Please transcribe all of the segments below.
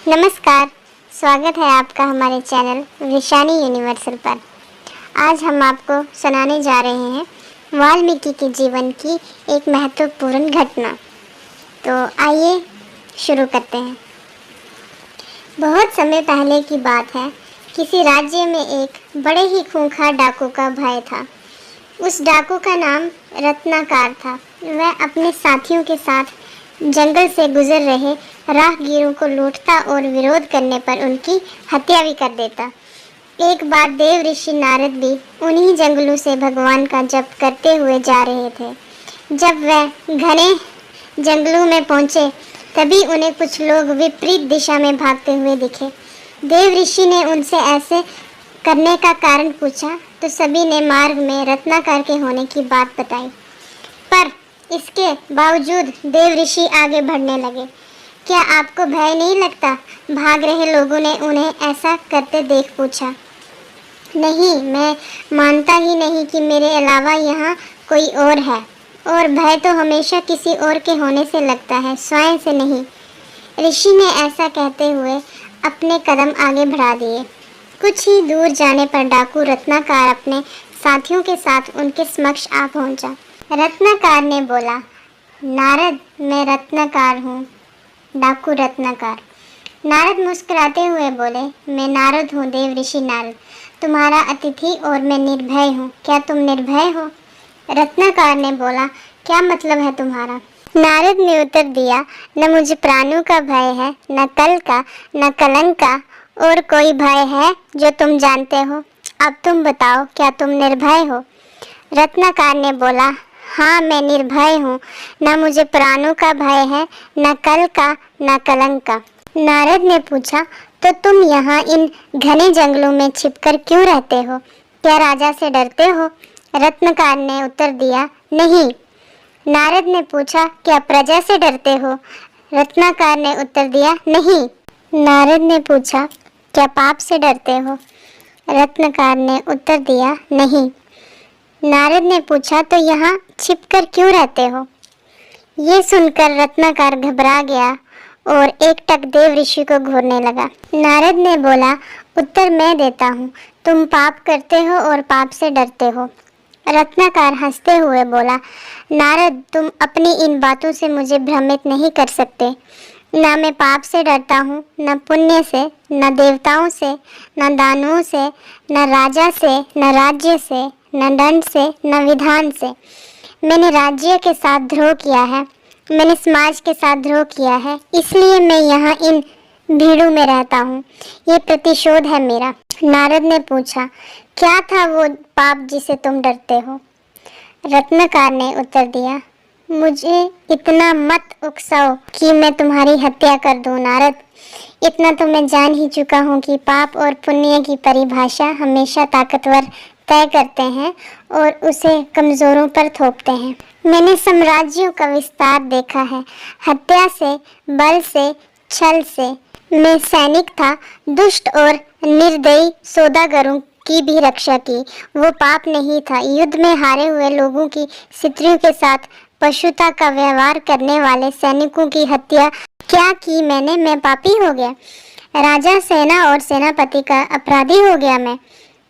नमस्कार, स्वागत है आपका हमारे चैनल विशानी यूनिवर्सल पर। आज हम आपको सुनाने जा रहे हैं वाल्मीकि के जीवन की एक महत्वपूर्ण घटना। तो आइए शुरू करते हैं। बहुत समय पहले की बात है। किसी राज्य में एक बड़े ही खूंखार डाकू का भाई था। उस डाकू का नाम रत्नाकर था। वह अपने साथियों के साथ जंगल से गुजर रहे राहगीरों को लूटता और विरोध करने पर उनकी हत्या भी कर देता। एक बार देव ऋषि नारद भी उन्हीं जंगलों से भगवान का जप करते हुए जा रहे थे। जब वह घने जंगलों में पहुंचे तभी उन्हें कुछ लोग विपरीत दिशा में भागते हुए दिखे। देव ऋषि ने उनसे ऐसे करने का कारण पूछा तो सभी ने मार्ग में रत्नाकर के होने की बात बताई। पर इसके बावजूद देव ऋषि आगे बढ़ने लगे। क्या आपको भय नहीं लगता? भाग रहे लोगों ने उन्हें ऐसा करते देख पूछा। नहीं, मैं मानता ही नहीं कि मेरे अलावा यहाँ कोई और है, और भय तो हमेशा किसी और के होने से लगता है, स्वयं से नहीं। ऋषि ने ऐसा कहते हुए अपने कदम आगे बढ़ा दिए। कुछ ही दूर जाने पर डाकू रत्नाकर अपने साथियों के साथ उनके समक्ष आ पहुंचा। रत्नाकर ने बोला, नारद, मैं रत्नाकर हूँ। डाकू रत्नाकर। नारद मुस्कुराते हुए बोले, मैं नारद हूँ, देव ऋषि नारद, तुम्हारा अतिथि, और मैं निर्भय हूँ। क्या तुम निर्भय हो? रत्नाकर ने बोला, क्या मतलब है तुम्हारा? नारद ने उत्तर दिया, न मुझे प्राणों का भय है, न कल का, न कलंक का, और कोई भय है जो तुम जानते हो। अब तुम बताओ, क्या तुम निर्भय हो? रत्नाकर ने बोला, हाँ, मैं निर्भय हूँ। न मुझे प्राणों का भय है, न कल का, न कलंक का। नारद ने पूछा, तो तुम यहाँ इन घने जंगलों में छिपकर क्यों रहते हो? क्या राजा से डरते हो? रत्नाकर ने उत्तर दिया, नहीं। नारद ने पूछा, क्या प्रजा से डरते हो? रत्नाकर ने उत्तर दिया, नहीं। नारद ने पूछा, क्या पाप से डरते हो? रत्नाकर ने उत्तर दिया, नहीं। नारद ने पूछा, तो यहाँ छिपकर क्यों रहते हो? ये सुनकर रत्नाकर घबरा गया और एकटक देव ऋषि को घूरने लगा। नारद ने बोला, उत्तर मैं देता हूँ, तुम पाप करते हो और पाप से डरते हो। रत्नाकर हंसते हुए बोला, नारद, तुम अपनी इन बातों से मुझे भ्रमित नहीं कर सकते। न मैं पाप से डरता हूँ, न पुण्य से, न देवताओं से, न दानवों से, न राजा से, न राज्य से, न दंड से, न विधान से। मैंने राज्य के साथ द्रोह किया है, मैंने समाज के साथ द्रोह किया है, इसलिए मैं यहाँ इन भीड़ों में रहता हूँ। ये प्रतिशोध है मेरा। नारद ने पूछा, क्या था वो पाप जिसे तुम डरते हो? रत्नाकर ने उत्तर दिया, मुझे इतना मत उकसाओ कि मैं तुम्हारी हत्या कर दूं नारद। इतना तो मैं जान ही चुका हूँ कि पाप और पुण्य की परिभाषा हमेशा ताकतवर तय करते हैं और उसे कमजोरों पर थोपते हैं। मैंने साम्राज्यों का विस्तार देखा है, हत्या से, बल से, छल से। मैं सैनिक था, दुष्ट और निर्दयी सौदागरों की भी रक्षा की। वो पाप नहीं था। युद्ध में हारे हुए लोगों की स्त्रियों के साथ पशुता का व्यवहार करने वाले सैनिकों की हत्या क्या की मैंने? मैं पापी हो गया? राजा, सेना और सेनापति का अपराधी हो गया मैं?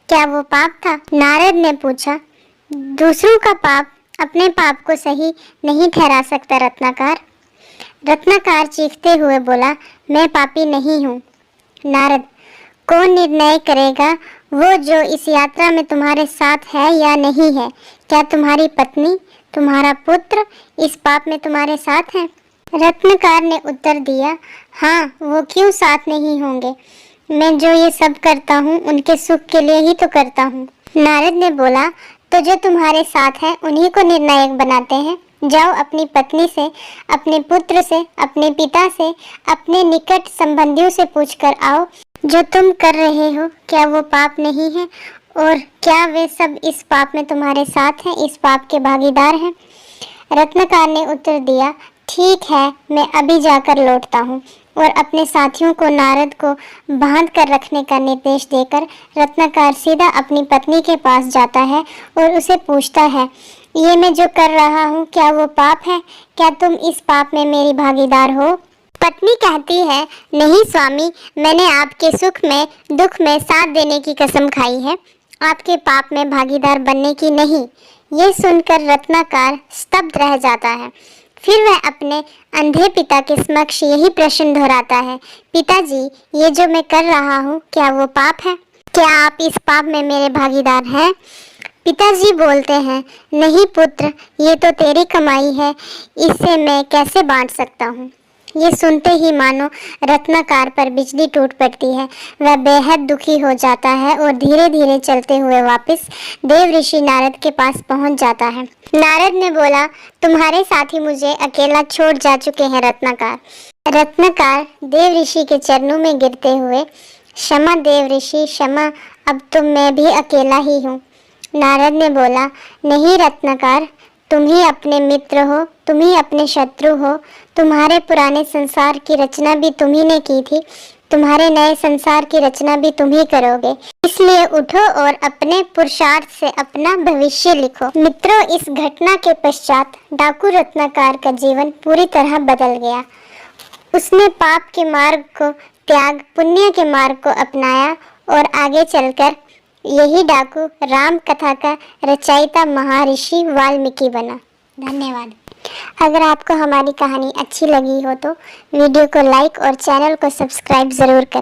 क्या वो पाप था? नारद ने पूछा, दूसरों का पाप अपने पाप को सही नहीं ठहरा सकता रत्नाकर। रत्नाकर चीखते हुए बोला, मैं पापी नहीं हूँ। नारद, कौन निर्णय करेगा? वो जो इस यात्रा में तुम्हारे साथ है या नहीं है? क्या तुम्हारी पत्नी, तुम्हारा पुत्र इस पाप में तुम्हारे साथ हैं? रत्नाकर ने उत्तर दिया, हाँ, वो क्यों साथ नहीं होंगे? मैं जो ये सब करता हूँ उनके सुख के लिए ही तो करता हूँ। नारद ने बोला, तो जो तुम्हारे साथ हैं उन्हीं को निर्णायक बनाते हैं। जाओ, अपनी पत्नी से, अपने पुत्र से, अपने पिता से, अपने निकट संबंधियों से पूछकर आओ, जो तुम कर रहे हो क्या वो पाप नहीं है? और क्या वे सब इस पाप में तुम्हारे साथ हैं, इस पाप के भागीदार हैं? रत्नाकर ने उत्तर दिया, ठीक है, मैं अभी जाकर लौटता हूँ। और अपने साथियों को नारद को बांध कर रखने का निर्देश देकर रत्नाकर सीधा अपनी पत्नी के पास जाता है और उसे पूछता है, ये मैं जो कर रहा हूँ क्या वो पाप है? क्या तुम इस पाप में मेरी भागीदार हो? पत्नी कहती है, नहीं स्वामी, मैंने आपके सुख में दुख में साथ देने की कसम खाई है, आपके पाप में भागीदार बनने की नहीं। ये सुनकर रत्नाकर स्तब्ध रह जाता है। फिर वह अपने अंधे पिता के समक्ष यही प्रश्न दोहराता है, पिताजी, ये जो मैं कर रहा हूँ क्या वो पाप है? क्या आप इस पाप में मेरे भागीदार हैं? पिताजी बोलते हैं, नहीं पुत्र, ये तो तेरी कमाई है, इसे मैं कैसे बांट सकता हूँ। ये सुनते ही मानो रत्नाकर पर बिजली टूट पड़ती है। वह बेहद दुखी हो जाता है और धीरे धीरे चलते हुए वापस देव ऋषि नारद के पास पहुंच जाता है। नारद ने बोला, तुम्हारे साथी मुझे अकेला छोड़ जा चुके हैं रत्नाकर। रत्नाकर देव ऋषि के चरणों में गिरते हुए, क्षमा देव ऋषि क्षमा, अब तो मैं भी अकेला ही हूँ। नारद ने बोला, नहीं रत्नाकर, तुम ही अपने मित्र हो, तुम ही अपने शत्रु हो। तुम्हारे पुराने संसार की रचना भी तुम ही ने की थी, तुम्हारे नए संसार की रचना भी तुम ही करोगे। इसलिए उठो और अपने पुरुषार्थ से अपना भविष्य लिखो। मित्रों, इस घटना के पश्चात डाकू रत्नाकर का जीवन पूरी तरह बदल गया। उसने पाप के मार्ग को त्याग पुण्य के मार्ग को अपनाया और आगे चलकर यही डाकू राम कथा का रचयिता महर्षि वाल्मीकि बना। धन्यवाद। अगर आपको हमारी कहानी अच्छी लगी हो तो वीडियो को लाइक और चैनल को सब्सक्राइब ज़रूर करें।